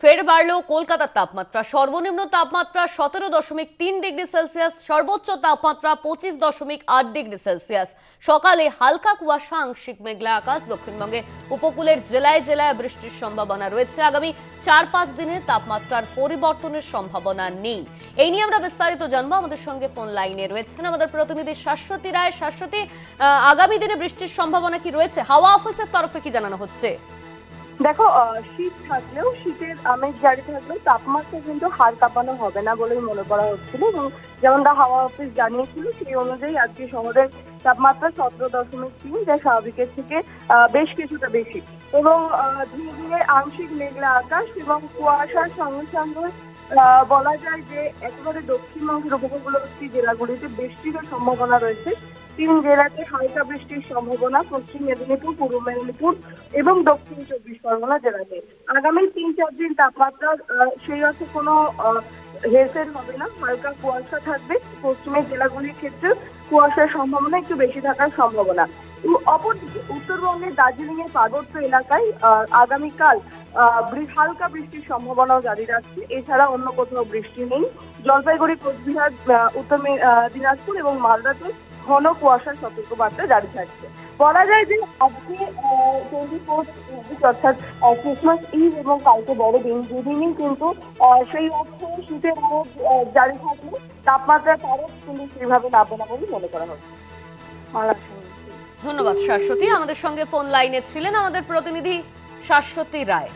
ফের বাড়ল কলকাতার তাপমাত্রা। সর্বনিম্ন তাপমাত্রা 17.3 ডিগ্রি সেলসিয়াস, সর্বোচ্চ তাপমাত্রা 25.8 ডিগ্রি সেলসিয়াস। সকালে হালকা কুয়াশা, আংশিক মেঘলা আকাশ। দক্ষিণবঙ্গে উপকূলের জেলায় জেলায় বৃষ্টির সম্ভাবনা রয়েছে। আগামী 4-5 দিনে তাপমাত্রার পরিবর্তনের সম্ভাবনা নেই। এই নিয়ে আমরা বিস্তারিত জানবো। আমাদের সঙ্গে ফোন লাইনে রয়েছেন আমাদের প্রতিনিধি শাশ্বতী রায়। শাশ্বতী, আগামী দিনে বৃষ্টির সম্ভাবনা কি রয়েছে? হাওয়া অফিসের তরফে কি জানানো হচ্ছে? দেখো, শীত থাকলেও, শীতের আমেজ জারি থাকলেও তাপমাত্রা কিন্তু হাড় কাঁপানো হবে না বলেই মনে করা হচ্ছিল, এবং যেমনটা হাওয়া অফিস জানিয়েছিল সেই অনুযায়ী আজকে শহরের তাপমাত্রা 17.3, যা স্বাভাবিকের থেকে বেশ কিছুটা বেশি। এবং ধীরে ধীরে আংশিক মেঘলা আকাশ এবং কুয়াশার সঙ্গে সঙ্গে বলা যায় যে একেবারে দক্ষিণবঙ্গের উপকূলবর্তী জেলাগুলিতে বৃষ্টিরও সম্ভাবনা রয়েছে। 3 জেলাতে হালকা বৃষ্টির সম্ভাবনা, পশ্চিম মেদিনীপুর, পূর্ব মেদিনীপুর এবং দক্ষিণ 24 পরগনা জেলাতে। আগামী 3-4 দিন তাপমাত্রার সেই অর্থে কোনো হেরফের হবে না, হালকা কুয়াশা থাকবে। পশ্চিমের জেলাগুলির ক্ষেত্রে কুয়াশার সম্ভাবনা একটু বেশি থাকার সম্ভাবনা। অপরদিকে উত্তরবঙ্গের দার্জিলিং এর পার্বত্য এলাকায় আগামীকাল হালকা বৃষ্টির সম্ভাবনাও জারি রাখছে। এছাড়া অন্য কোথাও বৃষ্টি নেই। জলপাইগুড়ি, কোচবিহার, উত্তর দিনাজপুর এবং মালদাতে ঘন কুয়াশার সতর্কবার্তা জারি থাকছে। বলা যায় যে আজকে 24 অর্থাৎ ক্রিসমাস ইভ এবং কালকে বড়দিন, দুদিনই কিন্তু সেই অর্থে শীতের আমেজ জারি থাকলে তাপমাত্রা তারও কিন্তু সেভাবে নামবে না বলে মনে করা হচ্ছে। ধন্যবাদ শাশ্বতী। আমাদের সঙ্গে ফোন লাইনে ছিলেন আমাদের প্রতিনিধি শাশ্বতী রায়।